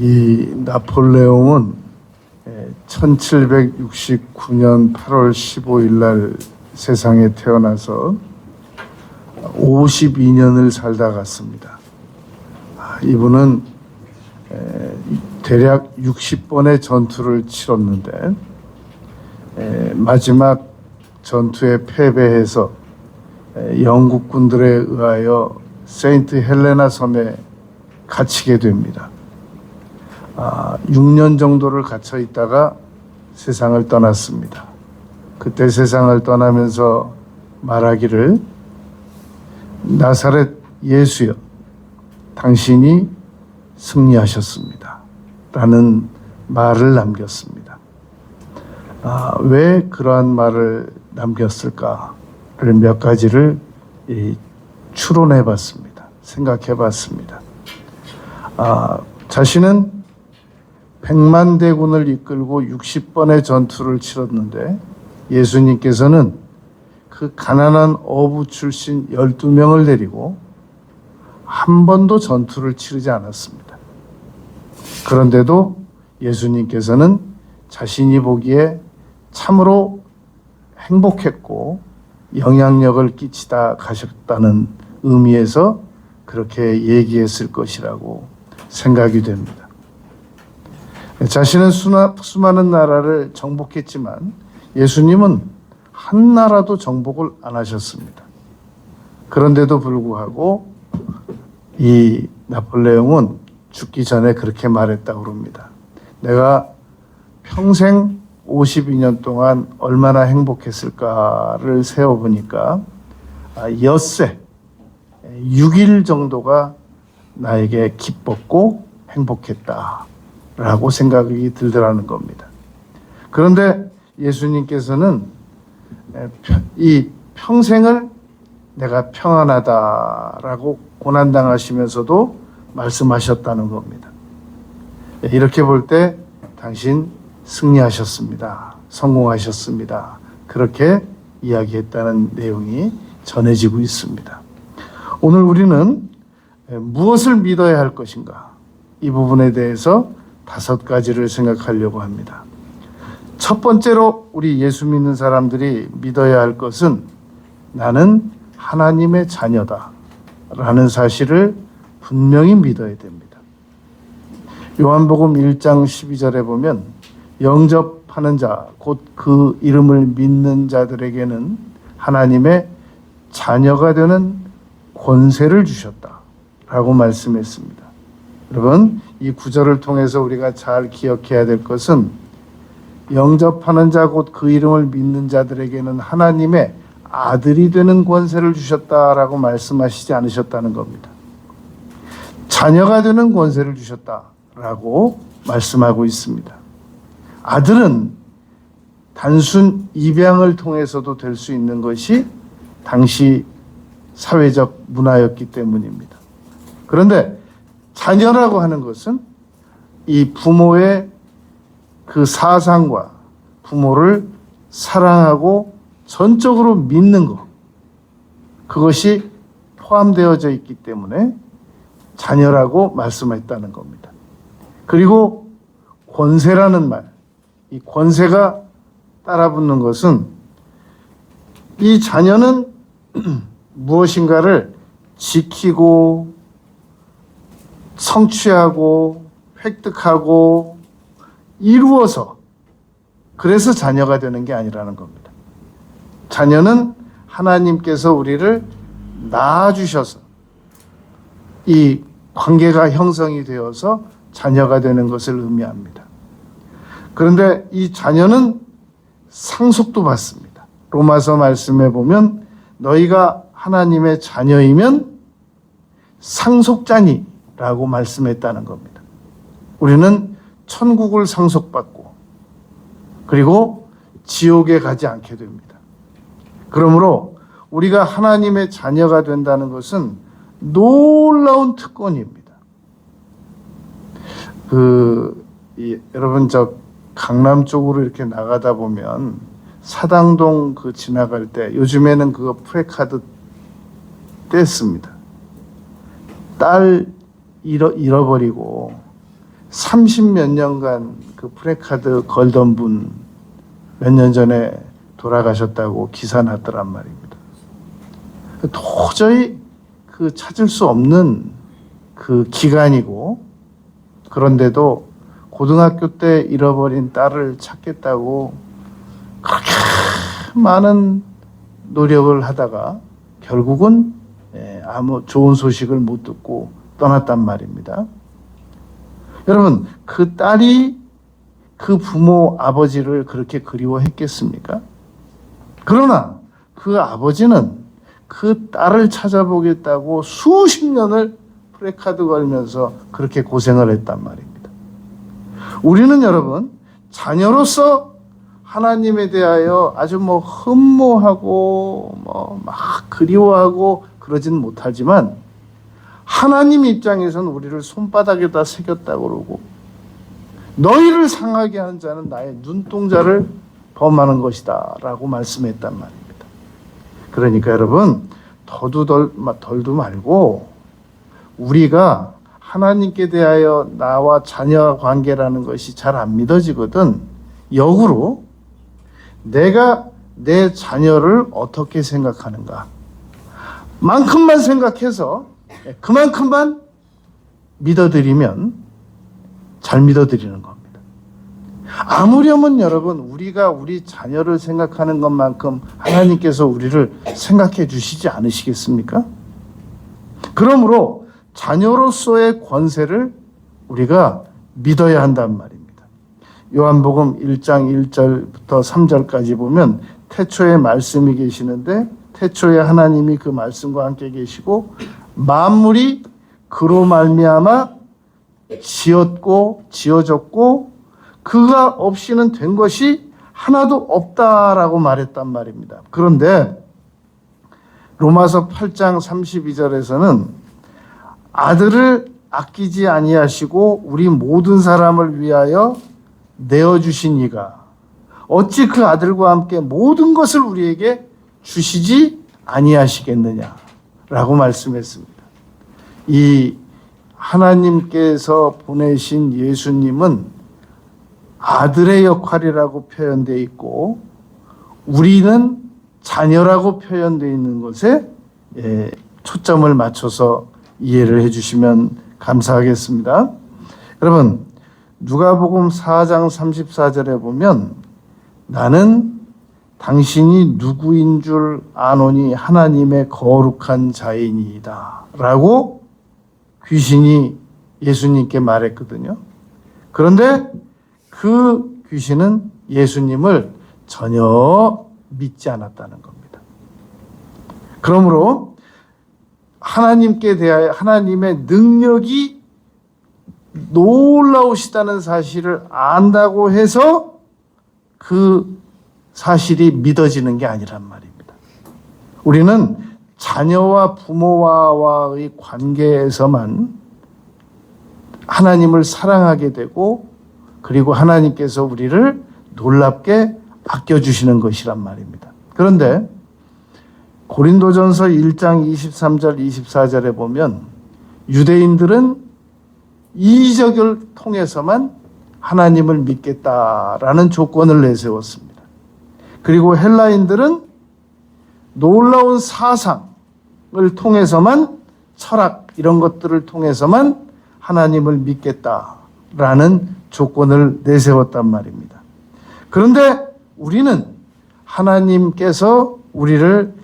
이 나폴레옹은 1769년 8월 15일 날 세상에 태어나서 52년을 살다 갔습니다. 이분은 대략 60번의 전투를 치렀는데 마지막 전투에 패배해서 영국군들에 의하여 세인트 헬레나 섬에 갇히게 됩니다. 6년 정도를 갇혀 있다가 세상을 떠났습니다. 그때 세상을 떠나면서 말하기를 나사렛 예수여 당신이 승리하셨습니다 라는 말을 남겼습니다. 왜 그러한 말을 남겼을까를 몇 가지를 추론해 봤습니다. 생각해 봤습니다. 자신은 100만 대군을 이끌고 60번의 전투를 치렀는데 예수님께서는 그 가난한 어부 출신 12명을 데리고 한 번도 전투를 치르지 않았습니다. 그런데도 예수님께서는 자신이 보기에 참으로 행복했고 영향력을 끼치다 가셨다는 의미에서 그렇게 얘기했을 것이라고 생각이 됩니다. 자신은 수많은 나라를 정복했지만 예수님은 한 나라도 정복을 안 하셨습니다. 그런데도 불구하고 이 나폴레옹은 죽기 전에 그렇게 말했다고 합니다. 내가 평생 52년 동안 얼마나 행복했을까를 세어보니까 엿새 6일 정도가 나에게 기뻤고 행복했다라고 생각이 들더라는 겁니다. 그런데 예수님께서는 이 평생을 내가 평안하다라고 고난당하시면서도 말씀하셨다는 겁니다. 이렇게 볼 때 당신 승리하셨습니다. 성공하셨습니다. 그렇게 이야기했다는 내용이 전해지고 있습니다. 오늘 우리는 무엇을 믿어야 할 것인가? 이 부분에 대해서 5가지를 생각하려고 합니다. 첫 번째로 우리 예수 믿는 사람들이 믿어야 할 것은 나는 하나님의 자녀다 라는 사실을 분명히 믿어야 됩니다. 요한복음 1장 12절에 보면 영접하는 자, 곧 그 이름을 믿는 자들에게는 하나님의 자녀가 되는 권세를 주셨다라고 말씀했습니다. 여러분, 이 구절을 통해서 우리가 잘 기억해야 될 것은 영접하는 자, 곧 그 이름을 믿는 자들에게는 하나님의 아들이 되는 권세를 주셨다라고 말씀하시지 않으셨다는 겁니다. 자녀가 되는 권세를 주셨다라고 말씀하고 있습니다. 아들은 단순 입양을 통해서도 될 수 있는 것이 당시 사회적 문화였기 때문입니다. 그런데 자녀라고 하는 것은 이 부모의 그 사상과 부모를 사랑하고 전적으로 믿는 것, 그것이 포함되어져 있기 때문에 자녀라고 말씀했다는 겁니다. 그리고 권세라는 말, 이 권세가 따라붙는 것은 이 자녀는 무엇인가를 지키고 성취하고 획득하고 이루어서 그래서 자녀가 되는 게 아니라는 겁니다. 자녀는 하나님께서 우리를 낳아주셔서 이 관계가 형성이 되어서 자녀가 되는 것을 의미합니다. 그런데 이 자녀는 상속도 받습니다. 로마서 말씀에 보면 너희가 하나님의 자녀이면 상속자니라고 말씀했다는 겁니다. 우리는 천국을 상속받고 그리고 지옥에 가지 않게 됩니다. 그러므로 우리가 하나님의 자녀가 된다는 것은 놀라운 특권입니다. 여러분 강남 쪽으로 이렇게 나가다 보면 사당동 지나갈 때 요즘에는 그거 프레카드 뗐습니다. 딸 잃어버리고 30몇 년간 그 프레카드 걸던 분 몇 년 전에 돌아가셨다고 기사 났더란 말입니다. 도저히 그 찾을 수 없는 그 기간이고, 그런데도 고등학교 때 잃어버린 딸을 찾겠다고 그렇게 많은 노력을 하다가 결국은 아무 좋은 소식을 못 듣고 떠났단 말입니다. 여러분, 그 딸이 그 부모 아버지를 그렇게 그리워했겠습니까? 그러나 그 아버지는 그 딸을 찾아보겠다고 수십 년을 프레카드 걸면서 그렇게 고생을 했단 말입니다. 우리는 여러분, 자녀로서 하나님에 대하여 아주 흠모하고 막 그리워하고 그러진 못하지만, 하나님 입장에서는 우리를 손바닥에다 새겼다고 그러고, 너희를 상하게 한 자는 나의 눈동자를 범하는 것이다 라고 말씀했단 말입니다. 그러니까 여러분, 덜도 말고 우리가 하나님께 대하여 나와 자녀 관계라는 것이 잘 안 믿어지거든 역으로 내가 내 자녀를 어떻게 생각하는가 만큼만 생각해서 그만큼만 믿어드리면 잘 믿어드리는 겁니다. 아무렴은 여러분, 우리가 우리 자녀를 생각하는 것만큼 하나님께서 우리를 생각해 주시지 않으시겠습니까? 그러므로 자녀로서의 권세를 우리가 믿어야 한단 말입니다. 요한복음 1장 1절부터 3절까지 보면 태초에 말씀이 계시는데 태초에 하나님이 그 말씀과 함께 계시고 만물이 그로 말미암아 지어졌고 그가 없이는 된 것이 하나도 없다라고 말했단 말입니다. 그런데 로마서 8장 32절에서는 아들을 아끼지 아니하시고 우리 모든 사람을 위하여 내어주신 이가 어찌 그 아들과 함께 모든 것을 우리에게 주시지 아니하시겠느냐라고 말씀했습니다. 이 하나님께서 보내신 예수님은 아들의 역할이라고 표현되어 있고 우리는 자녀라고 표현되어 있는 것에 초점을 맞춰서 이해를 해주시면 감사하겠습니다. 여러분, 누가복음 4장 34절에 보면 나는 당신이 누구인 줄 아노니 하나님의 거룩한 자이니이다 라고 귀신이 예수님께 말했거든요. 그런데 그 귀신은 예수님을 전혀 믿지 않았다는 겁니다. 그러므로 하나님께 대하여 하나님의 능력이 놀라우시다는 사실을 안다고 해서 그 사실이 믿어지는 게 아니란 말입니다. 우리는 자녀와 부모와의 관계에서만 하나님을 사랑하게 되고 그리고 하나님께서 우리를 놀랍게 아껴주시는 것이란 말입니다. 그런데 고린도전서 1장 23절 24절에 보면 유대인들은 이적을 통해서만 하나님을 믿겠다라는 조건을 내세웠습니다. 그리고 헬라인들은 놀라운 사상을 통해서만 철학 이런 것들을 통해서만 하나님을 믿겠다라는 조건을 내세웠단 말입니다. 그런데 우리는 하나님께서 우리를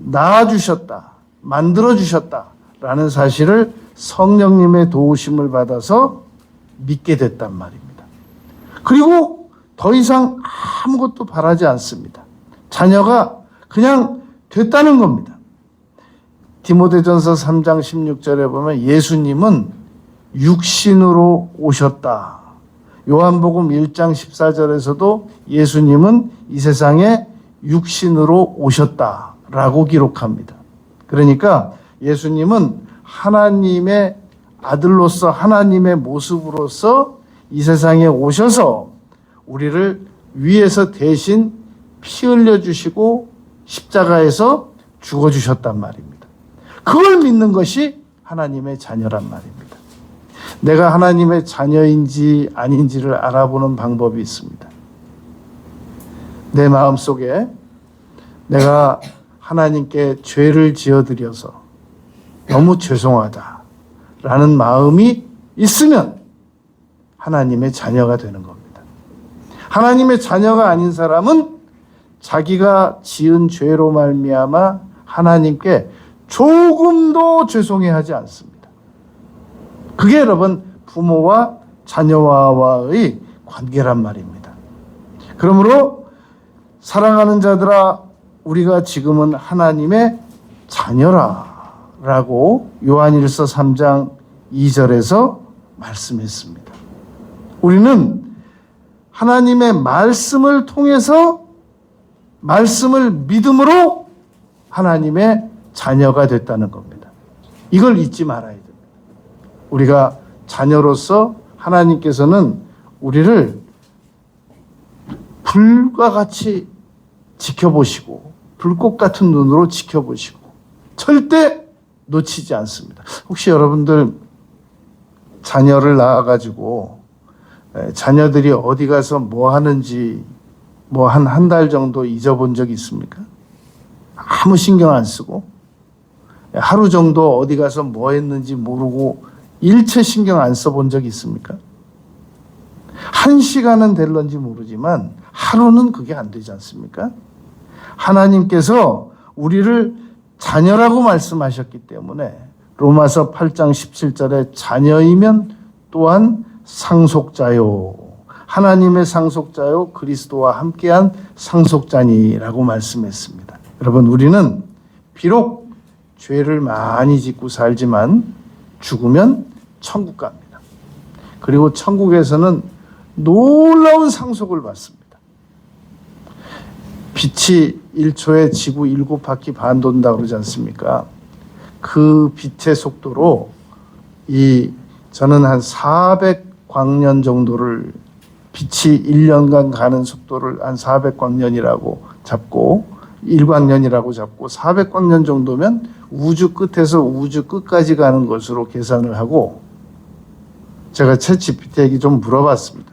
낳아주셨다, 만들어주셨다라는 사실을 성령님의 도우심을 받아서 믿게 됐단 말입니다. 그리고 더 이상 아무것도 바라지 않습니다. 자녀가 그냥 됐다는 겁니다. 디모데전서 3장 16절에 보면 예수님은 육신으로 오셨다. 요한복음 1장 14절에서도 예수님은 이 세상에 육신으로 오셨다라고 기록합니다. 그러니까 예수님은 하나님의 아들로서 하나님의 모습으로서 이 세상에 오셔서 우리를 위해서 대신 피 흘려주시고 십자가에서 죽어주셨단 말입니다. 그걸 믿는 것이 하나님의 자녀란 말입니다. 내가 하나님의 자녀인지 아닌지를 알아보는 방법이 있습니다. 내 마음속에 내가 하나님께 죄를 지어드려서 너무 죄송하다라는 마음이 있으면 하나님의 자녀가 되는 겁니다. 하나님의 자녀가 아닌 사람은 자기가 지은 죄로 말미암아 하나님께 조금도 죄송해하지 않습니다. 그게 여러분 부모와 자녀와의 관계란 말입니다. 그러므로 사랑하는 자들아, 우리가 지금은 하나님의 자녀라라고 요한일서 3장 2절에서 말씀했습니다. 우리는 하나님의 말씀을 통해서 말씀을 믿음으로 하나님의 자녀가 됐다는 겁니다. 이걸 잊지 말아야 됩니다. 우리가 자녀로서 하나님께서는 우리를 불과 같이 지켜보시고 불꽃 같은 눈으로 지켜보시고 절대 놓치지 않습니다. 혹시 여러분들 자녀를 낳아가지고 자녀들이 어디 가서 뭐 하는지 뭐 한 달 정도 잊어본 적이 있습니까? 아무 신경 안 쓰고 하루 정도 어디 가서 뭐 했는지 모르고 일체 신경 안 써본 적이 있습니까? 1시간은 될런지 모르지만 하루는 그게 안 되지 않습니까? 하나님께서 우리를 자녀라고 말씀하셨기 때문에 로마서 8장 17절에 자녀이면 또한 상속자요. 하나님의 상속자요. 그리스도와 함께한 상속자니라고 말씀했습니다. 여러분, 우리는 비록 죄를 많이 짓고 살지만 죽으면 천국 갑니다. 그리고 천국에서는 놀라운 상속을 받습니다. 빛이 1초에 지구 7바퀴 반 돈다고 그러지 않습니까? 그 빛의 속도로 저는 한 400광년 정도를 빛이 1년간 가는 속도를 한 400광년이라고 잡고 1광년이라고 잡고 400광년 정도면 우주 끝에서 우주 끝까지 가는 것으로 계산을 하고 제가 챗GPT에게 좀 물어봤습니다.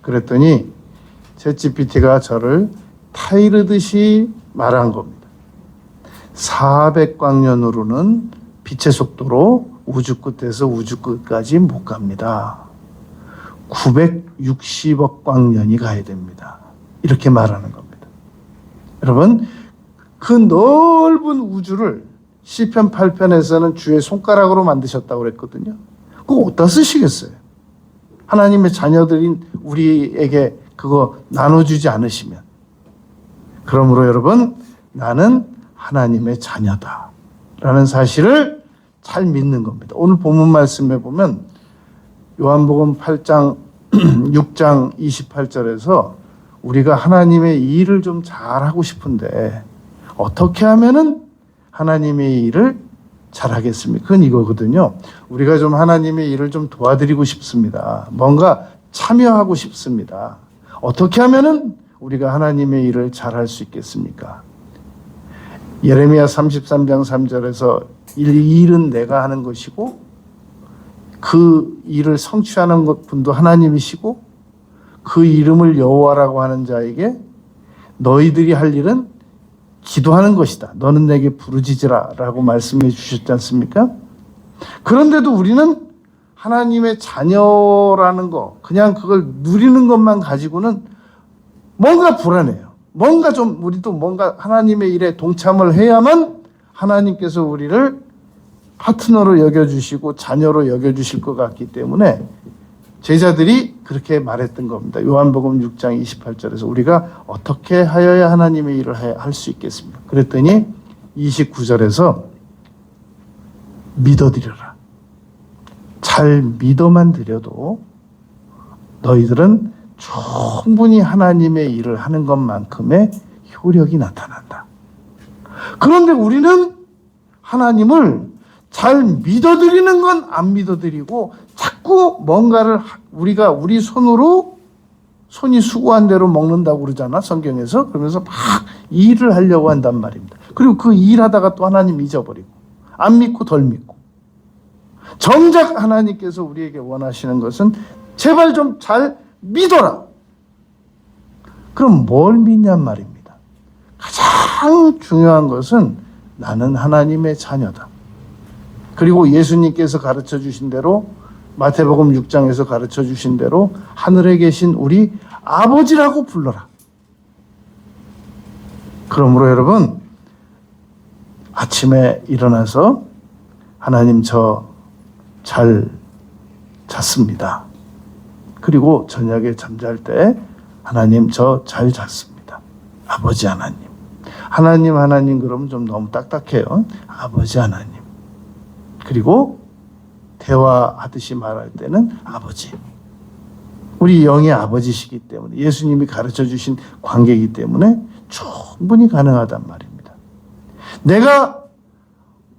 그랬더니 챗GPT가 저를 타이르듯이 말한 겁니다. 400광년으로는 빛의 속도로 우주 끝에서 우주 끝까지 못 갑니다. 960억 광년이 가야 됩니다. 이렇게 말하는 겁니다. 여러분, 그 넓은 우주를 시편 8편에서는 주의 손가락으로 만드셨다고 그랬거든요. 그거 어디다 쓰시겠어요? 하나님의 자녀들인 우리에게 그거 나눠주지 않으시면. 그러므로 여러분, 나는 하나님의 자녀다 라는 사실을 잘 믿는 겁니다. 오늘 본문 말씀에 보면 요한복음 8장 6장 28절에서 우리가 하나님의 일을 좀 잘하고 싶은데 어떻게 하면은 하나님의 일을 잘하겠습니까? 그건 이거거든요. 우리가 좀 하나님의 일을 좀 도와드리고 싶습니다. 뭔가 참여하고 싶습니다. 어떻게 하면은 우리가 하나님의 일을 잘할 수 있겠습니까? 예레미야 33장 3절에서 이 일은 내가 하는 것이고 그 일을 성취하는 분도 하나님이시고 그 이름을 여호와라고 하는 자에게 너희들이 할 일은 기도하는 것이다. 너는 내게 부르짖으라 라고 말씀해 주셨지 않습니까? 그런데도 우리는 하나님의 자녀라는 거, 그냥 그걸 누리는 것만 가지고는 뭔가 불안해요. 뭔가 좀 우리도 뭔가 하나님의 일에 동참을 해야만 하나님께서 우리를 파트너로 여겨주시고 자녀로 여겨주실 것 같기 때문에 제자들이 그렇게 말했던 겁니다. 요한복음 6장 28절에서 우리가 어떻게 하여야 하나님의 일을 할 수 있겠습니까? 그랬더니 29절에서 믿어드려라. 잘 믿어만 드려도 너희들은 충분히 하나님의 일을 하는 것만큼의 효력이 나타난다. 그런데 우리는 하나님을 잘 믿어드리는 건 안 믿어드리고 자꾸 뭔가를 우리가 우리 손이 수고한 대로 먹는다고 그러잖아, 성경에서. 그러면서 막 일을 하려고 한단 말입니다. 그리고 그 일하다가 또 하나님 잊어버리고 안 믿고 덜 믿고. 정작 하나님께서 우리에게 원하시는 것은 제발 좀 잘 믿어라. 그럼 뭘 믿냔 말입니다. 가장 중요한 것은 나는 하나님의 자녀다. 그리고 예수님께서 가르쳐 주신 대로 마태복음 6장에서 가르쳐 주신 대로 하늘에 계신 우리 아버지라고 불러라. 그러므로 여러분, 아침에 일어나서 하나님 저 잘 잤습니다. 그리고 저녁에 잠잘 때 하나님 저 잘 잤습니다. 아버지 하나님. 하나님 그러면 좀 너무 딱딱해요. 아버지 하나님. 그리고 대화하듯이 말할 때는 아버지. 우리 영의 아버지시기 때문에 예수님이 가르쳐 주신 관계이기 때문에 충분히 가능하단 말입니다. 내가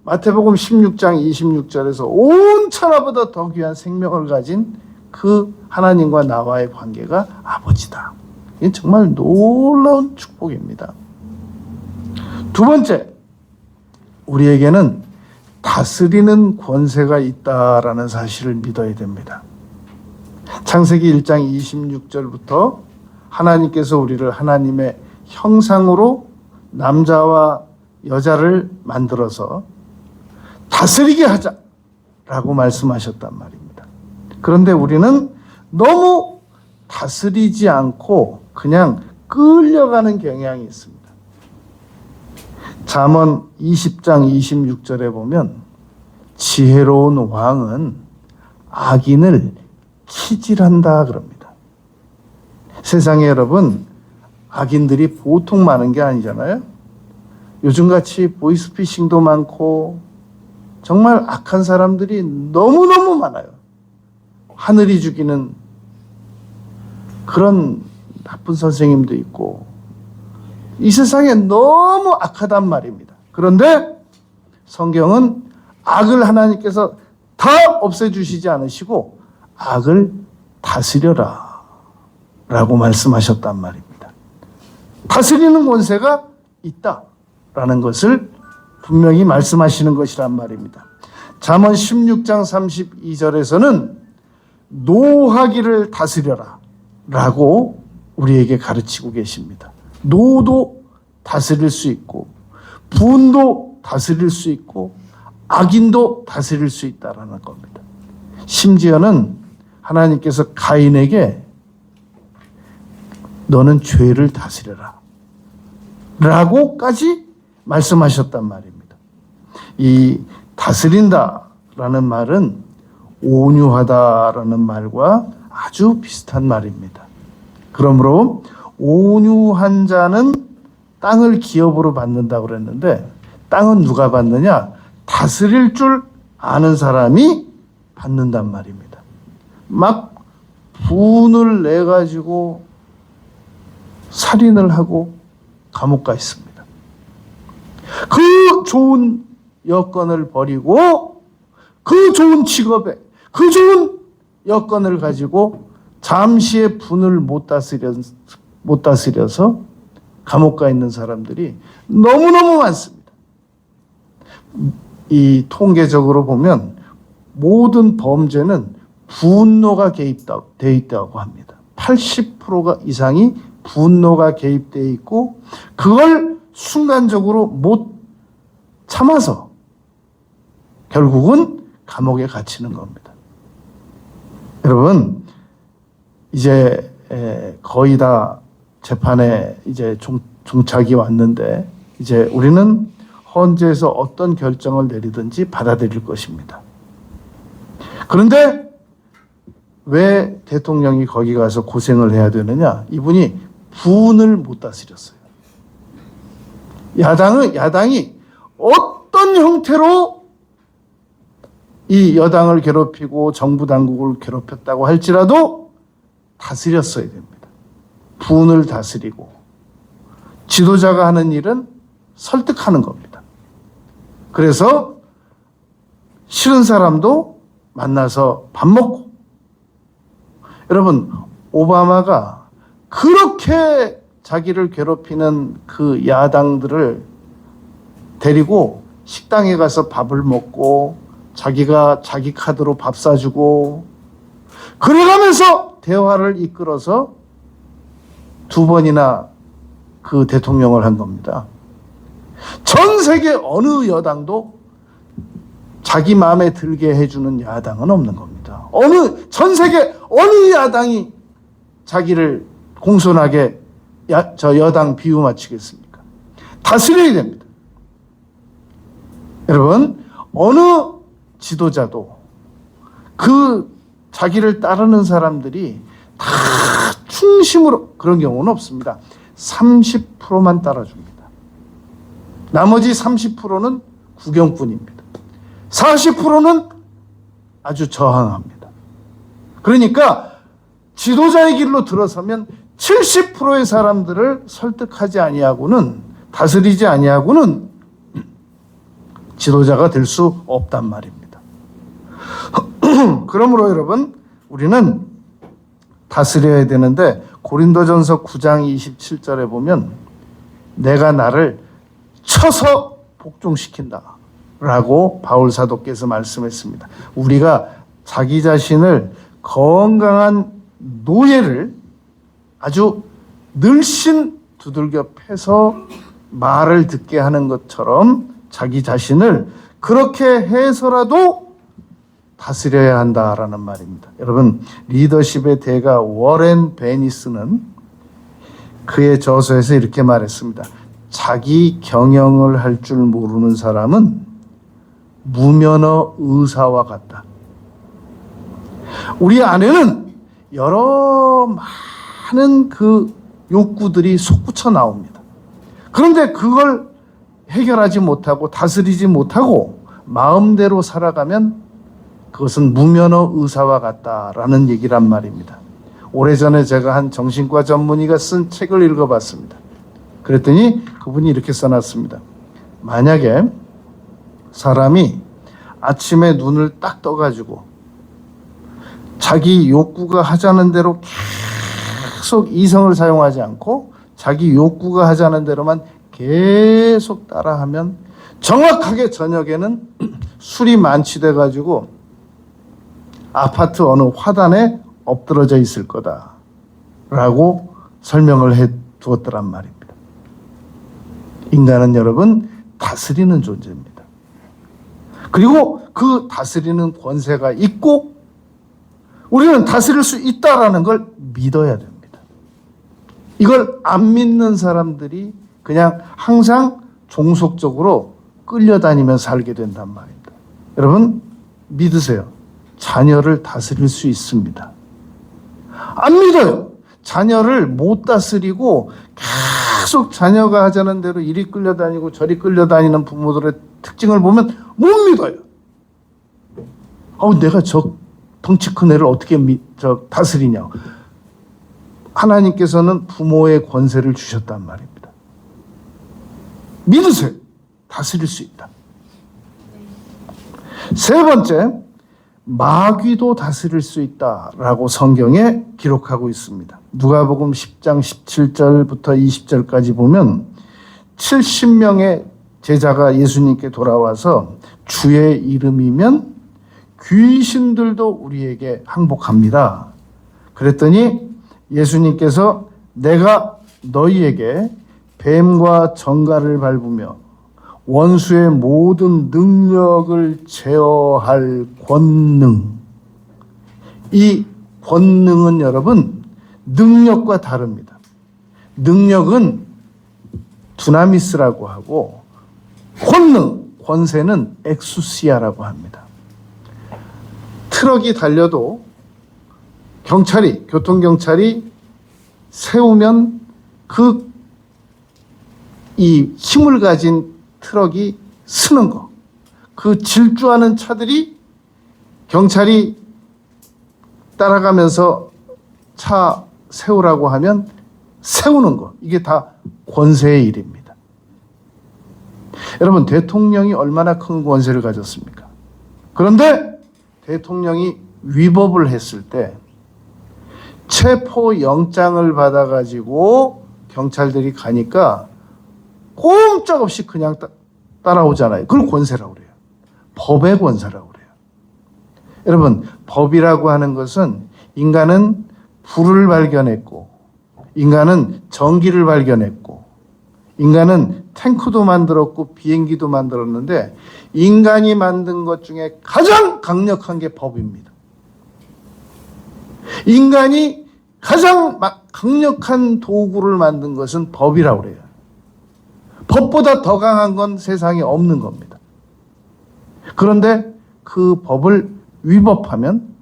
마태복음 16장 26절에서 온 천하보다 더 귀한 생명을 가진 그 하나님과 나와의 관계가 아버지다. 이게 정말 놀라운 축복입니다. 두 번째, 우리에게는 다스리는 권세가 있다라는 사실을 믿어야 됩니다. 창세기 1장 26절부터 하나님께서 우리를 하나님의 형상으로 남자와 여자를 만들어서 다스리게 하자라고 말씀하셨단 말입니다. 그런데 우리는 너무 다스리지 않고 그냥 끌려가는 경향이 있습니다. 잠언 20장 26절에 보면 지혜로운 왕은 악인을 키질한다 그럽니다. 세상에 여러분, 악인들이 보통 많은 게 아니잖아요. 요즘같이 보이스피싱도 많고 정말 악한 사람들이 너무너무 많아요. 하늘이 죽이는 그런 나쁜 선생님도 있고 이 세상에 너무 악하단 말입니다. 그런데 성경은 악을 하나님께서 다 없애주시지 않으시고 악을 다스려라 라고 말씀하셨단 말입니다. 다스리는 권세가 있다라는 것을 분명히 말씀하시는 것이란 말입니다. 잠언 16장 32절에서는 노하기를 다스려라 라고 우리에게 가르치고 계십니다. 노도 다스릴 수 있고 분도 다스릴 수 있고 악인도 다스릴 수 있다라는 겁니다. 심지어는 하나님께서 가인에게 너는 죄를 다스려라 라고까지 말씀하셨단 말입니다. 이 다스린다라는 말은 온유하다라는 말과 아주 비슷한 말입니다. 그러므로 온유한 자는 땅을 기업으로 받는다고 그랬는데 땅은 누가 받느냐? 다스릴 줄 아는 사람이 받는단 말입니다. 막 분을 내가지고 살인을 하고 감옥 가 있습니다. 그 좋은 여건을 버리고 그 좋은 직업에 그 좋은 여건을 가지고 잠시의 분을 못 다스려서 감옥 가 있는 사람들이 너무너무 많습니다. 이 통계적으로 보면 모든 범죄는 분노가 개입되어 있다고 합니다. 80%가 이상이 분노가 개입되어 있고 그걸 순간적으로 못 참아서 결국은 감옥에 갇히는 겁니다. 여러분, 이제 거의 다 재판에 이제 종착이 왔는데 이제 우리는 헌재에서 어떤 결정을 내리든지 받아들일 것입니다. 그런데 왜 대통령이 거기 가서 고생을 해야 되느냐? 이분이 분을 못 다스렸어요. 야당이 어떤 형태로 이 여당을 괴롭히고 정부 당국을 괴롭혔다고 할지라도 다스렸어야 됩니다. 분을 다스리고 지도자가 하는 일은 설득하는 겁니다. 그래서 싫은 사람도 만나서 밥 먹고 여러분 오바마가 그렇게 자기를 괴롭히는 그 야당들을 데리고 식당에 가서 밥을 먹고 자기가 자기 카드로 밥 사주고 그래가면서 대화를 이끌어서 2번이나 그 대통령을 한 겁니다. 전 세계 어느 여당도 자기 마음에 들게 해주는 야당은 없는 겁니다. 전 세계 어느 야당이 자기를 공손하게 여당 비유 맞추겠습니까? 다스려야 됩니다. 여러분, 어느 지도자도 그 자기를 따르는 사람들이 다 충심으로 그런 경우는 없습니다. 30%만 따라줍니다. 나머지 30%는 구경꾼입니다. 40%는 아주 저항합니다. 그러니까 지도자의 길로 들어서면 70%의 사람들을 설득하지 아니하고는, 다스리지 아니하고는 지도자가 될 수 없단 말입니다. 그러므로 여러분, 우리는 다스려야 되는데 고린도전서 9장 27절에 보면 내가 나를 쳐서 복종시킨다 라고 바울 사도께서 말씀했습니다. 우리가 자기 자신을 건강한 노예를 아주 늘씬 두들겨 패서 말을 듣게 하는 것처럼 자기 자신을 그렇게 해서라도 다스려야 한다라는 말입니다. 여러분, 리더십의 대가 워렌 베니스는 그의 저서에서 이렇게 말했습니다. 자기 경영을 할 줄 모르는 사람은 무면허 의사와 같다. 우리 안에는 여러 많은 그 욕구들이 솟구쳐 나옵니다. 그런데 그걸 해결하지 못하고 다스리지 못하고 마음대로 살아가면 그것은 무면허 의사와 같다라는 얘기란 말입니다. 오래전에 제가 한 정신과 전문의가 쓴 책을 읽어봤습니다. 그랬더니 그분이 이렇게 써놨습니다. 만약에 사람이 아침에 눈을 딱 떠가지고 자기 욕구가 하자는 대로 계속 이성을 사용하지 않고 자기 욕구가 하자는 대로만 계속 따라하면 정확하게 저녁에는 술이 만취돼 가지고 아파트 어느 화단에 엎드러져 있을 거다라고 설명을 해 두었더란 말입니다. 인간은 여러분 다스리는 존재입니다. 그리고 그 다스리는 권세가 있고 우리는 다스릴 수 있다라는 걸 믿어야 됩니다. 이걸 안 믿는 사람들이 그냥 항상 종속적으로 끌려다니면서 살게 된단 말입니다. 여러분 믿으세요. 자녀를 다스릴 수 있습니다. 안 믿어요. 자녀를 못 다스리고 계속 자녀가 하자는 대로 이리 끌려다니고 저리 끌려다니는 부모들의 특징을 보면 못 믿어요. 내가 저 덩치 큰 애를 어떻게 다스리냐. 하나님께서는 부모의 권세를 주셨단 말입니다. 믿으세요. 다스릴 수 있다. 세 번째, 마귀도 다스릴 수 있다라고 성경에 기록하고 있습니다. 누가복음 10장 17절부터 20절까지 보면 70명의 제자가 예수님께 돌아와서 주의 이름이면 귀신들도 우리에게 항복합니다. 그랬더니 예수님께서 내가 너희에게 뱀과 정갈을 밟으며 원수의 모든 능력을 제어할 권능. 이 권능은 여러분 능력과 다릅니다. 능력은 두나미스라고 하고 권세는 엑수시아라고 합니다. 트럭이 달려도 교통경찰이 세우면 이 힘을 가진 트럭이 쓰는 거. 그 질주하는 차들이 경찰이 따라가면서 차 세우라고 하면 세우는 거. 이게 다 권세의 일입니다. 여러분, 대통령이 얼마나 큰 권세를 가졌습니까? 그런데 대통령이 위법을 했을 때 체포영장을 받아가지고 경찰들이 가니까 꼼짝없이 그냥 따라오잖아요. 그걸 권세라고 그래요. 법의 권세라고 그래요. 여러분, 법이라고 하는 것은 인간은 불을 발견했고, 인간은 전기를 발견했고, 인간은 탱크도 만들었고 비행기도 만들었는데 인간이 만든 것 중에 가장 강력한 게 법입니다. 인간이 가장 강력한 도구를 만든 것은 법이라고 그래요. 법보다 더 강한 건 세상에 없는 겁니다. 그런데 그 법을 위법하면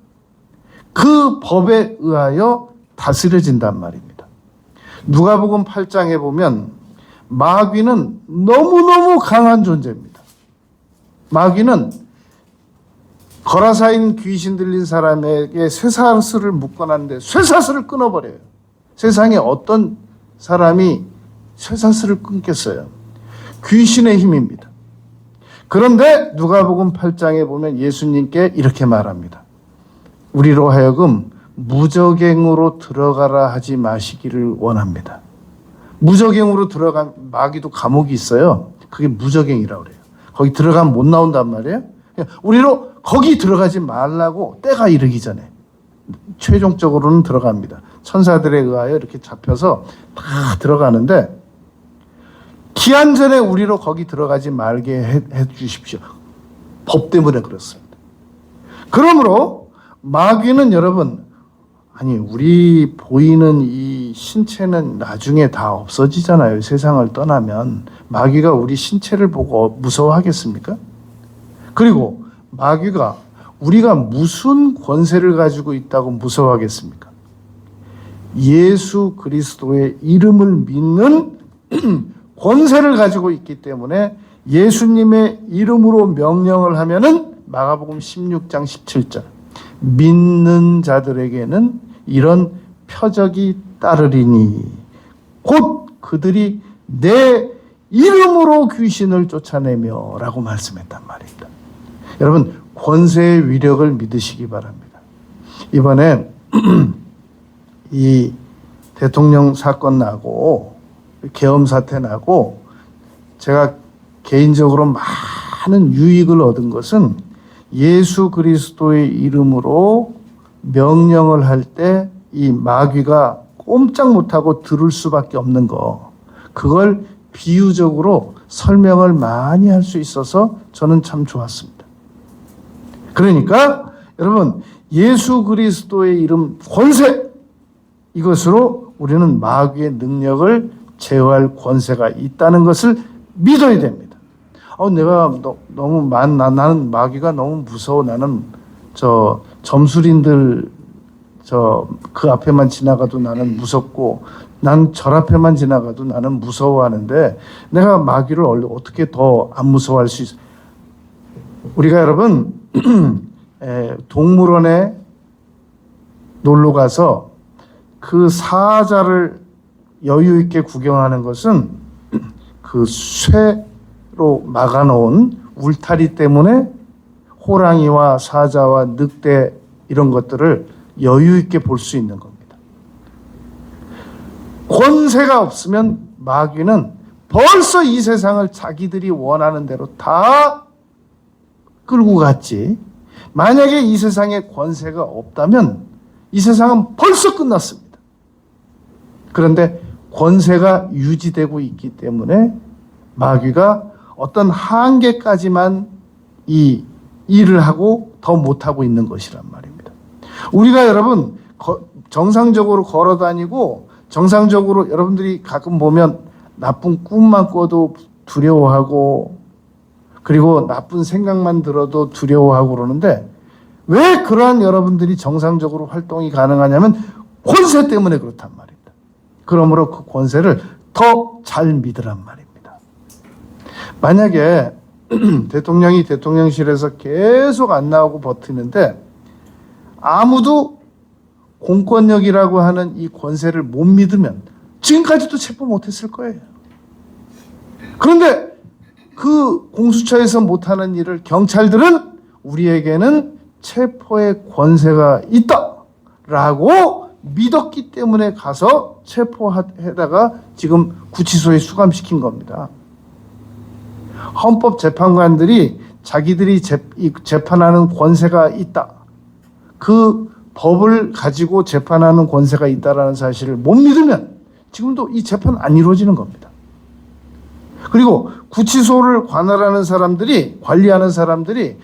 그 법에 의하여 다스려진단 말입니다. 누가복음 8장에 보면 마귀는 너무너무 강한 존재입니다. 마귀는 거라사인 귀신 들린 사람에게 쇠사슬을 묶어놨는데 쇠사슬을 끊어버려요. 세상에 어떤 사람이 쇠사슬을 끊겠어요? 귀신의 힘입니다. 그런데 누가복음 8장에 보면 예수님께 이렇게 말합니다. 우리로 하여금 무저갱으로 들어가라 하지 마시기를 원합니다. 무저갱으로 들어간 마귀도 감옥이 있어요. 그게 무저갱이라고 그래요. 거기 들어가면 못 나온단 말이에요. 우리로 거기 들어가지 말라고 때가 이르기 전에 최종적으로는 들어갑니다. 천사들에 의하여 이렇게 잡혀서 다 들어가는데 기한 전에 우리로 거기 들어가지 말게 해 주십시오. 법 때문에 그렇습니다. 그러므로 마귀는 여러분, 아니 우리 보이는 이 신체는 나중에 다 없어지잖아요. 세상을 떠나면. 마귀가 우리 신체를 보고 무서워하겠습니까? 그리고 마귀가 우리가 무슨 권세를 가지고 있다고 무서워하겠습니까? 예수 그리스도의 이름을 믿는 권세를 가지고 있기 때문에 예수님의 이름으로 명령을 하면은 마가복음 16장 17절 믿는 자들에게는 이런 표적이 따르리니 곧 그들이 내 이름으로 귀신을 쫓아내며 라고 말씀했단 말입니다. 여러분, 권세의 위력을 믿으시기 바랍니다. 이번에 이 대통령 사건 나고 계엄 사태 나고 제가 개인적으로 많은 유익을 얻은 것은 예수 그리스도의 이름으로 명령을 할 때 이 마귀가 꼼짝 못하고 들을 수밖에 없는 거, 그걸 비유적으로 설명을 많이 할 수 있어서 저는 참 좋았습니다. 그러니까 여러분, 예수 그리스도의 이름 권세, 이것으로 우리는 마귀의 능력을 제어할 권세가 있다는 것을 믿어야 됩니다. 내가 나는 마귀가 너무 무서워. 나는 점술인들 그 앞에만 지나가도 나는 무섭고, 난 절 앞에만 지나가도 나는 무서워하는데 내가 마귀를 어떻게 더 안 무서워할 수 있어? 우리가 여러분 동물원에 놀러 가서 그 사자를 여유 있게 구경하는 것은 그 쇠로 막아놓은 울타리 때문에 호랑이와 사자와 늑대 이런 것들을 여유 있게 볼 수 있는 겁니다. 권세가 없으면 마귀는 벌써 이 세상을 자기들이 원하는 대로 다 끌고 갔지. 만약에 이 세상에 권세가 없다면 이 세상은 벌써 끝났습니다. 그런데 권세가 유지되고 있기 때문에 마귀가 어떤 한계까지만 이 일을 하고 더 못하고 있는 것이란 말입니다. 우리가 여러분 정상적으로 걸어 다니고 정상적으로 여러분들이 가끔 보면 나쁜 꿈만 꿔도 두려워하고 그리고 나쁜 생각만 들어도 두려워하고 그러는데 왜 그러한 여러분들이 정상적으로 활동이 가능하냐면 권세 때문에 그렇단 말입니다. 그러므로 그 권세를 더 잘 믿으란 말입니다. 만약에 대통령이 대통령실에서 계속 안 나오고 버티는데 아무도 공권력이라고 하는 이 권세를 못 믿으면 지금까지도 체포 못했을 거예요. 그런데 그 공수처에서 못하는 일을 경찰들은 우리에게는 체포의 권세가 있다라고 믿었기 때문에 가서 체포해다가 지금 구치소에 수감시킨 겁니다. 헌법재판관들이 자기들이 재판하는 권세가 있다. 그 법을 가지고 재판하는 권세가 있다라는 사실을 못 믿으면 지금도 이 재판 안 이루어지는 겁니다. 그리고 구치소를 관할하는 사람들이, 관리하는 사람들이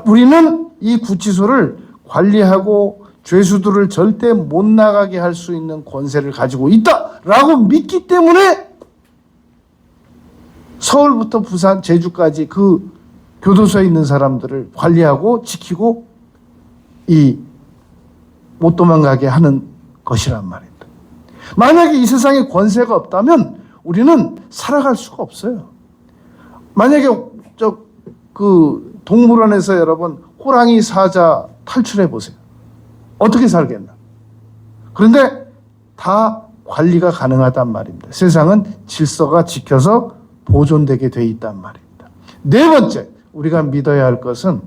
우리는 이 구치소를 관리하고 죄수들을 절대 못 나가게 할 수 있는 권세를 가지고 있다라고 믿기 때문에 서울부터 부산, 제주까지 그 교도소에 있는 사람들을 관리하고 지키고 못 도망가게 하는 것이란 말입니다. 만약에 이 세상에 권세가 없다면 우리는 살아갈 수가 없어요. 만약에 동물원에서 여러분 호랑이 사자 탈출해 보세요. 어떻게 살겠나? 그런데 다 관리가 가능하단 말입니다. 세상은 질서가 지켜서 보존되게 돼 있단 말입니다. 네 번째, 우리가 믿어야 할 것은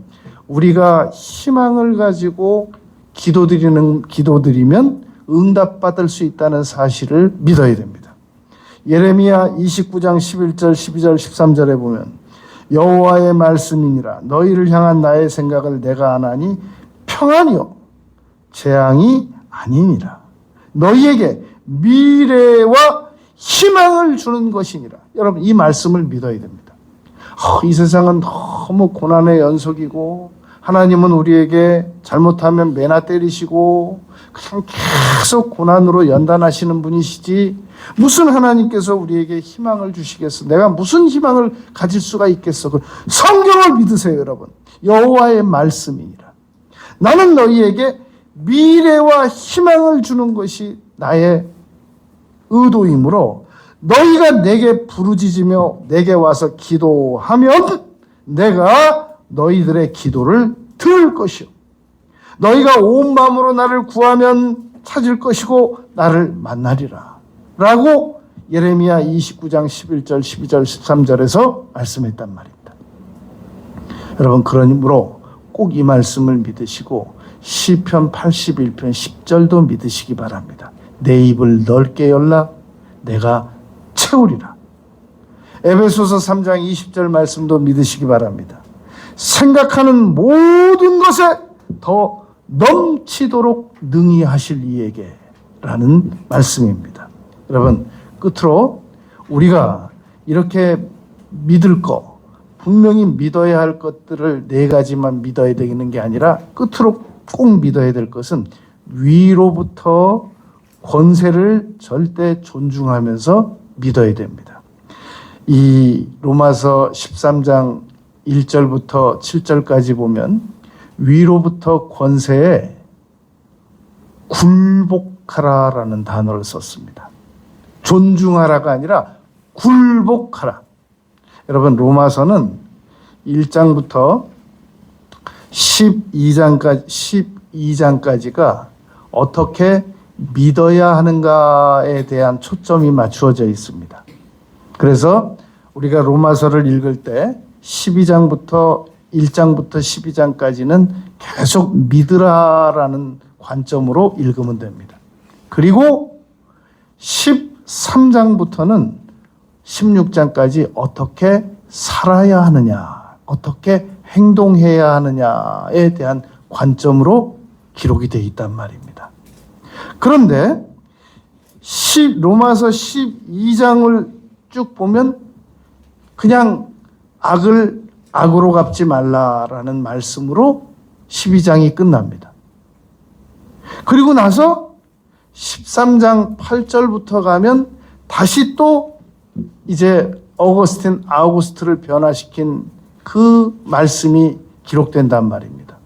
우리가 희망을 가지고 기도드리면 응답받을 수 있다는 사실을 믿어야 됩니다. 예레미야 29장 11절, 12절, 13절에 보면 여호와의 말씀이니라 너희를 향한 나의 생각을 내가 아나니 평안이요 재앙이 아니니라. 너희에게 미래와 희망을 주는 것이니라. 여러분 이 말씀을 믿어야 됩니다. 이 세상은 너무 고난의 연속이고 하나님은 우리에게 잘못하면 매나 때리시고 그냥 계속 고난으로 연단하시는 분이시지 무슨 하나님께서 우리에게 희망을 주시겠어? 내가 무슨 희망을 가질 수가 있겠어? 성경을 믿으세요, 여러분. 여호와의 말씀이니라. 나는 너희에게 미래와 희망을 주는 것이 나의 의도이므로 너희가 내게 부르짖으며 내게 와서 기도하면 내가 너희들의 기도를 들을 것이요 너희가 온 마음으로 나를 구하면 찾을 것이고 나를 만나리라 라고 예레미야 29장 11절 12절 13절에서 말씀했단 말입니다. 여러분 그러므로 꼭 이 말씀을 믿으시고 시편 81편 10절도 믿으시기 바랍니다. 내 입을 넓게 열라 내가 채우리라. 에베소서 3장 20절 말씀도 믿으시기 바랍니다. 생각하는 모든 것에 더 넘치도록 능히 하실 이에게 라는 말씀입니다. 여러분 끝으로 우리가 이렇게 믿을 거 분명히 믿어야 할 것들을 네 가지만 믿어야 되는 게 아니라 끝으로 꼭 믿어야 될 것은 위로부터 권세를 절대 존중하면서 믿어야 됩니다. 이 로마서 13장 1절부터 7절까지 보면 위로부터 권세에 굴복하라라는 단어를 썼습니다. 존중하라가 아니라 굴복하라. 여러분 로마서는 1장부터 12장까지가 어떻게 믿어야 하는가에 대한 초점이 맞추어져 있습니다. 그래서 우리가 로마서를 읽을 때 1장부터 12장까지는 계속 믿으라라는 관점으로 읽으면 됩니다. 그리고 13장부터는 16장까지 어떻게 살아야 하느냐, 어떻게 행동해야 하느냐에 대한 관점으로 기록이 되어 있단 말입니다. 그런데 로마서 12장을 쭉 보면 그냥 악을 악으로 갚지 말라라는 말씀으로 12장이 끝납니다. 그리고 나서 13장 8절부터 가면 다시 또 이제 아우구스트를 변화시킨 그 말씀이 기록된단 말입니다.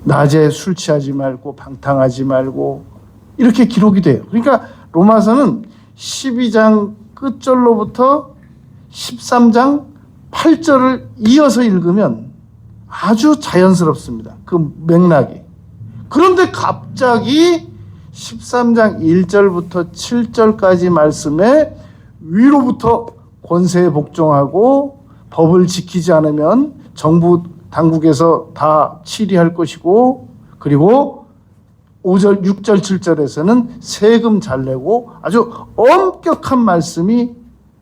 낮에 술 취하지 말고 방탕하지 말고 이렇게 기록이 돼요. 그러니까 로마서는 12장 끝절로부터 13장 8절을 이어서 읽으면 아주 자연스럽습니다. 그 맥락이. 그런데 갑자기 13장 1절부터 7절까지 말씀에 위로부터 권세에 복종하고 법을 지키지 않으면 정부 당국에서 다 치리할 것이고 그리고 5절, 6절, 7절에서는 세금 잘 내고 아주 엄격한 말씀이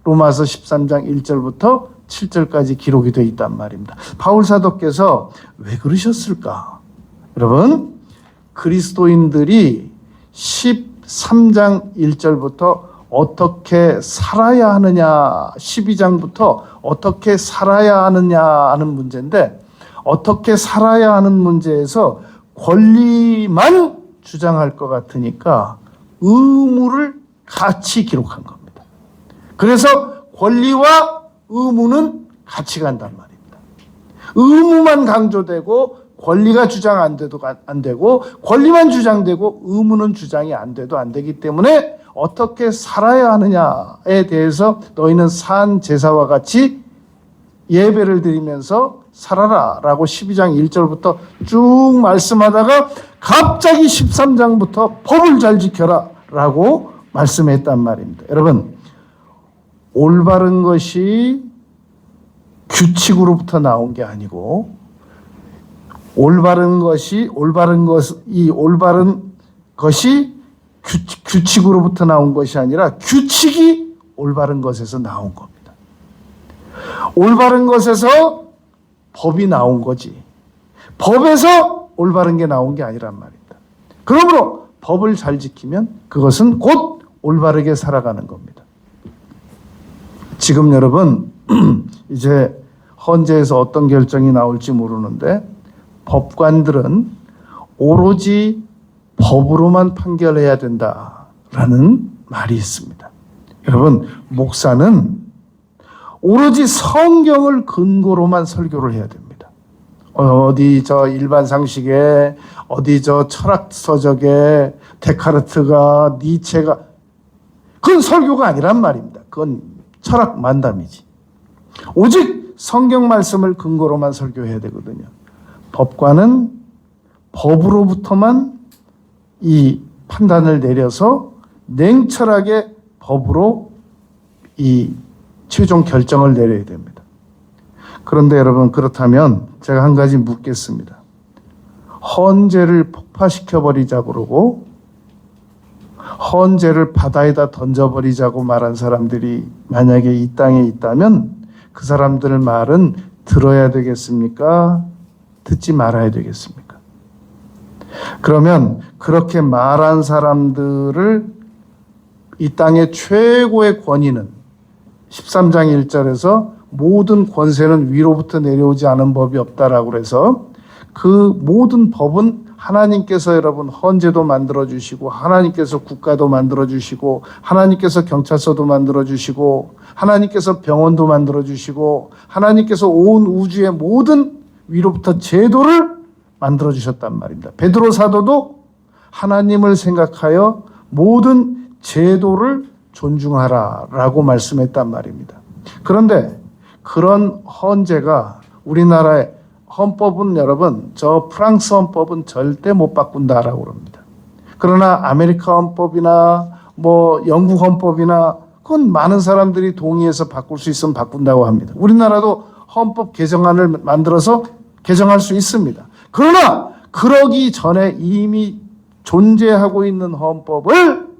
로마서 13장 1절부터 7절까지 기록이 되어 있단 말입니다. 바울 사도께서 왜 그러셨을까? 여러분, 그리스도인들이 13장 1절부터 어떻게 살아야 하느냐, 12장부터 어떻게 살아야 하느냐 하는 문제인데, 어떻게 살아야 하는 문제에서 권리만 주장할 것 같으니까 의무를 같이 기록한 겁니다. 그래서 권리와 의무는 같이 간단 말입니다. 의무만 강조되고 권리가 주장 안 되고 권리만 주장되고 의무는 주장이 안 돼도 안 되기 때문에 어떻게 살아야 하느냐에 대해서 너희는 산 제사와 같이 예배를 드리면서 살아라 라고 12장 1절부터 쭉 말씀하다가 갑자기 13장부터 법을 잘 지켜라 라고 말씀했단 말입니다. 여러분, 올바른 것이 규칙으로부터 나온 게 아니고 올바른 것이 규칙으로부터 나온 것이 아니라 규칙이 올바른 것에서 나온 겁니다. 올바른 것에서 법이 나온 거지. 법에서 올바른 게 나온 게 아니란 말입니다. 그러므로 법을 잘 지키면 그것은 곧 올바르게 살아가는 겁니다. 지금 여러분 이제 헌재에서 어떤 결정이 나올지 모르는데 법관들은 오로지 법으로만 판결해야 된다라는 말이 있습니다. 여러분, 목사는 오로지 성경을 근거로만 설교를 해야 됩니다. 어디 저 일반 상식에, 어디 저 철학 서적에 데카르트가, 니체가, 그건 설교가 아니란 말입니다. 그건 철학 만담이지. 오직 성경 말씀을 근거로만 설교해야 되거든요. 법관은 법으로부터만 이 판단을 내려서 냉철하게 법으로 이 최종 결정을 내려야 됩니다. 그런데 여러분, 그렇다면 제가 한 가지 묻겠습니다. 헌재를 폭파시켜버리자고 그러고 헌재를 바다에다 던져버리자고 말한 사람들이 만약에 이 땅에 있다면 그 사람들 말은 들어야 되겠습니까? 듣지 말아야 되겠습니까? 그러면 그렇게 말한 사람들을 이 땅의 최고의 권위는 13장 1절에서 모든 권세는 위로부터 내려오지 않은 법이 없다라고 해서 그 모든 법은 하나님께서 여러분 헌재도 만들어주시고 하나님께서 국가도 만들어주시고 하나님께서 경찰서도 만들어주시고 하나님께서 병원도 만들어주시고 하나님께서 온 우주의 모든 위로부터 제도를 만들어주셨단 말입니다. 베드로 사도도 하나님을 생각하여 모든 제도를 존중하라라고 말씀했단 말입니다. 그런데 그런 헌재가 우리나라의 헌법은 여러분, 저 프랑스 헌법은 절대 못 바꾼다라고 그럽니다. 그러나 아메리카 헌법이나 뭐 영국 헌법이나 그건 많은 사람들이 동의해서 바꿀 수 있으면 바꾼다고 합니다. 우리나라도 헌법 개정안을 만들어서 개정할 수 있습니다. 그러나 그러기 전에 이미 존재하고 있는 헌법을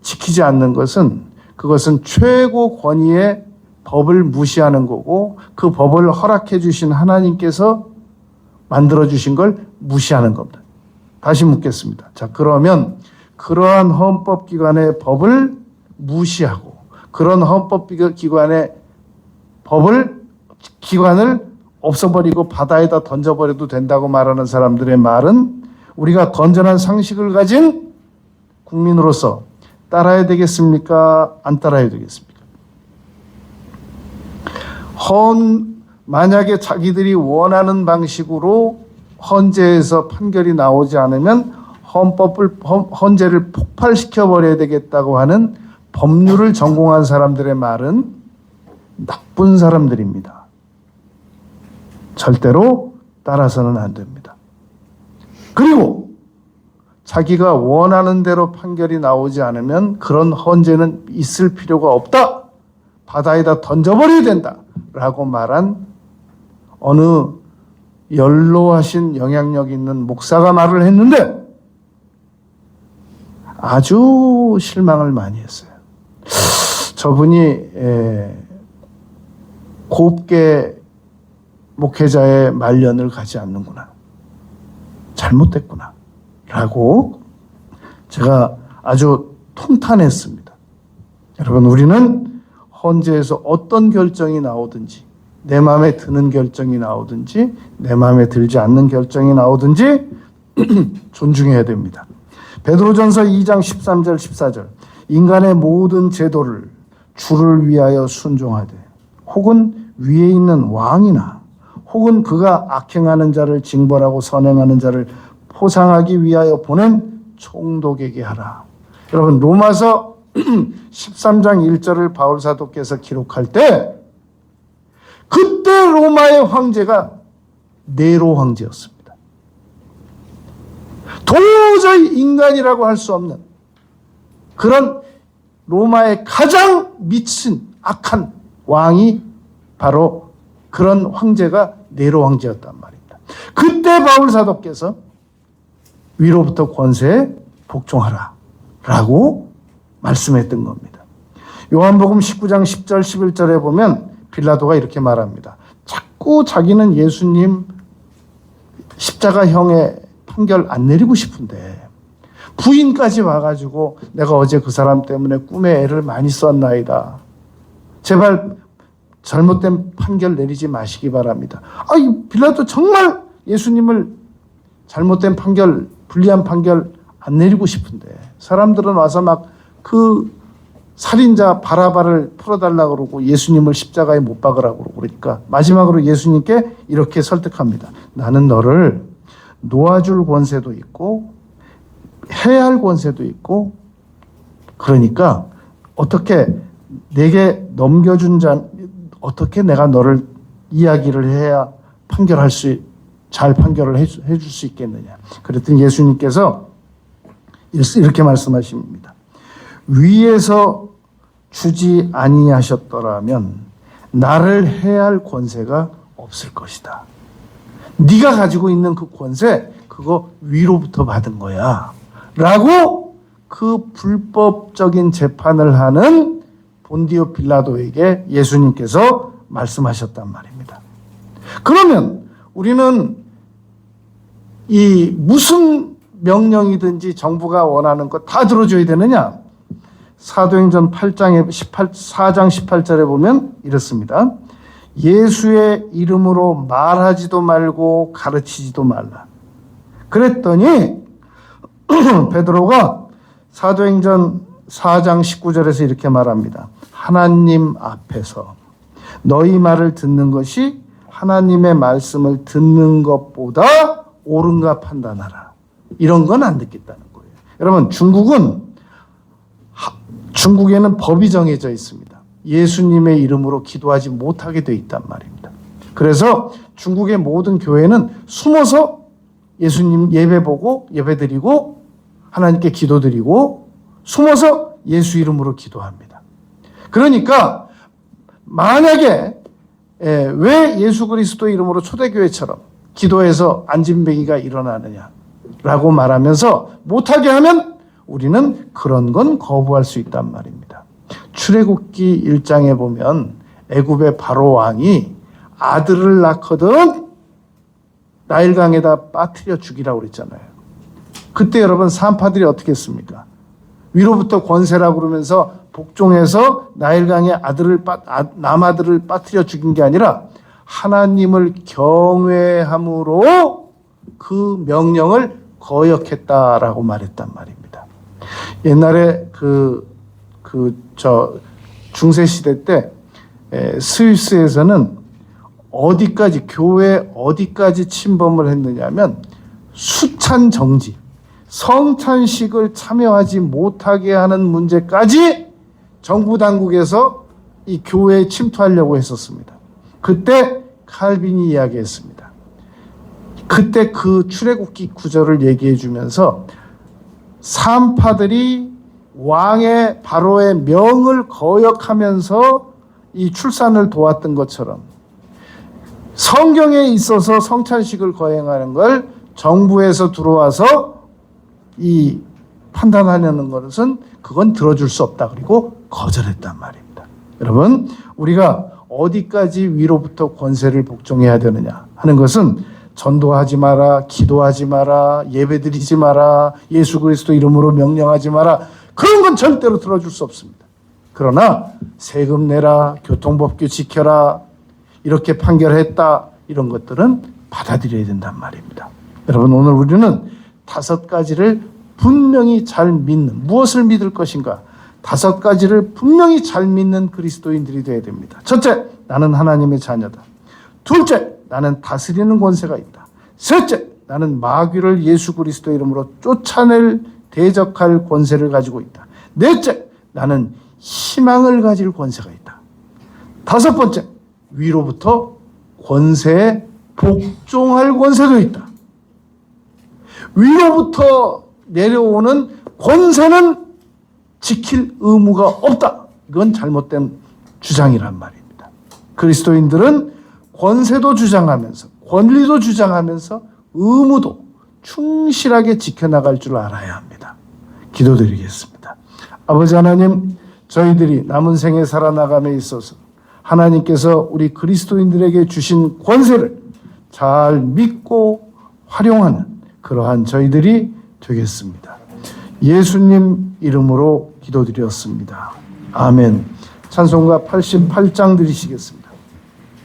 지키지 않는 것은 그것은 최고 권위의 법을 무시하는 거고 그 법을 허락해 주신 하나님께서 만들어 주신 걸 무시하는 겁니다. 다시 묻겠습니다. 자, 그러면 그러한 헌법기관의 법을 무시하고 그런 헌법기관의 기관을 없애버리고 바다에다 던져버려도 된다고 말하는 사람들의 말은 우리가 건전한 상식을 가진 국민으로서 따라야 되겠습니까? 안 따라야 되겠습니까? 만약에 자기들이 원하는 방식으로 헌재에서 판결이 나오지 않으면 헌재를 폭발시켜버려야 되겠다고 하는 법률을 전공한 사람들의 말은 나쁜 사람들입니다. 절대로 따라서는 안 됩니다. 그리고 자기가 원하는 대로 판결이 나오지 않으면 그런 헌재는 있을 필요가 없다. 바다에다 던져버려야 된다. 라고 말한 어느 연로하신 영향력 있는 목사가 말을 했는데 아주 실망을 많이 했어요. 저분이 곱게 목회자의 말년을 가지 않는구나. 잘못됐구나 라고 제가 아주 통탄했습니다. 여러분, 우리는 헌재에서 어떤 결정이 나오든지, 내 마음에 드는 결정이 나오든지 내 마음에 들지 않는 결정이 나오든지 존중해야 됩니다. 베드로전서 2장 13절 14절 인간의 모든 제도를 주를 위하여 순종하되 혹은 위에 있는 왕이나 혹은 그가 악행하는 자를 징벌하고 선행하는 자를 포상하기 위하여 보낸 총독에게 하라. 여러분, 로마서 13장 1절을 바울 사도께서 기록할 때 그때 로마의 황제가 네로 황제였습니다. 도저히 인간이라고 할 수 없는 그런 로마의 가장 미친 악한 왕이 바로 그런 황제가 네로 황제였단 말입니다. 그때 바울 사도께서 위로부터 권세에 복종하라 라고 말씀했던 겁니다. 요한복음 19장 10절 11절에 보면 빌라도가 이렇게 말합니다. 자꾸 자기는 예수님 십자가형의 판결 안 내리고 싶은데 부인까지 와가지고 내가 어제 그 사람 때문에 꿈에 애를 많이 썼나이다. 제발 잘못된 판결 내리지 마시기 바랍니다. 빌라도 정말 예수님을 잘못된 판결, 불리한 판결 안 내리고 싶은데 사람들은 와서 막 그 살인자 바라바를 풀어달라고 그러고 예수님을 십자가에 못 박으라고 그러니까 마지막으로 예수님께 이렇게 설득합니다. 나는 너를 놓아줄 권세도 있고 해야 할 권세도 있고 그러니까 어떻게 내게 넘겨준 자 어떻게 내가 너를 이야기를 해야 잘 판결을 해줄 수 있겠느냐. 그랬더니 예수님께서 이렇게 말씀하십니다. 위에서 주지 아니하셨더라면 나를 해야 할 권세가 없을 것이다. 네가 가지고 있는 그 권세 그거 위로부터 받은 거야 라고 그 불법적인 재판을 하는 본디오 빌라도에게 예수님께서 말씀하셨단 말입니다. 그러면 우리는 이 무슨 명령이든지 정부가 원하는 거 다 들어줘야 되느냐? 사도행전 4장 18절에 보면 이렇습니다. 예수의 이름으로 말하지도 말고 가르치지도 말라. 그랬더니 베드로가 사도행전 4장 19절에서 이렇게 말합니다. 하나님 앞에서 너희 말을 듣는 것이 하나님의 말씀을 듣는 것보다 옳은가 판단하라. 이런 건 안 듣겠다는 거예요. 여러분, 중국에는 법이 정해져 있습니다. 예수님의 이름으로 기도하지 못하게 돼 있단 말입니다. 그래서 중국의 모든 교회는 숨어서 예수님 예배 보고 예배 드리고 하나님께 기도 드리고 숨어서 예수 이름으로 기도합니다. 그러니까 만약에 왜 예수 그리스도 이름으로 초대교회처럼 기도해서 안진뱅이가 일어나느냐라고 말하면서 못하게 하면 우리는 그런 건 거부할 수 있단 말입니다. 출애굽기 1장에 보면 애굽의 바로 왕이 아들을 낳거든 나일강에다 빠뜨려 죽이라고 그랬잖아요. 그때 여러분 산파들이 어떻게 했습니까? 위로부터 권세라고 그러면서 복종해서 나일강에 남아들을 빠뜨려 죽인 게 아니라 하나님을 경외함으로 그 명령을 거역했다라고 말했단 말입니다. 옛날에 중세 시대 때 스위스에서는 교회 어디까지 침범을 했느냐면 수찬 정지, 성찬식을 참여하지 못하게 하는 문제까지 정부 당국에서 이 교회에 침투하려고 했었습니다. 그때 칼빈이 이야기했습니다. 그때 그 출애굽기 구절을 얘기해 주면서 산파들이 왕의 바로의 명을 거역하면서 이 출산을 도왔던 것처럼 성경에 있어서 성찬식을 거행하는 걸 정부에서 들어와서 이 판단하려는 것은 그건 들어줄 수 없다. 그리고 거절했단 말입니다. 여러분, 우리가 어디까지 위로부터 권세를 복종해야 되느냐 하는 것은 전도하지 마라, 기도하지 마라, 예배드리지 마라, 예수 그리스도 이름으로 명령하지 마라. 그런 건 절대로 들어줄 수 없습니다. 그러나 세금 내라, 교통법규 지켜라, 이렇게 판결했다, 이런 것들은 받아들여야 된단 말입니다. 여러분, 오늘 우리는 5가지를 분명히 잘 믿는, 무엇을 믿을 것인가? 5가지를 분명히 잘 믿는 그리스도인들이 되어야 됩니다. 첫째, 나는 하나님의 자녀다. 둘째, 나는 다스리는 권세가 있다. 셋째, 나는 마귀를 예수 그리스도 이름으로 쫓아낼 대적할 권세를 가지고 있다. 넷째, 나는 희망을 가질 권세가 있다. 5번째, 위로부터 권세에 복종할 권세도 있다. 위로부터 내려오는 권세는 지킬 의무가 없다. 이건 잘못된 주장이란 말입니다. 그리스도인들은 권세도 주장하면서, 권리도 주장하면서 의무도 충실하게 지켜나갈 줄 알아야 합니다. 기도드리겠습니다. 아버지 하나님, 저희들이 남은 생에 살아나감에 있어서 하나님께서 우리 그리스도인들에게 주신 권세를 잘 믿고 활용하는 그러한 저희들이 되겠습니다. 예수님 이름으로 기도드렸습니다. 아멘. 찬송가 88장 드리시겠습니다.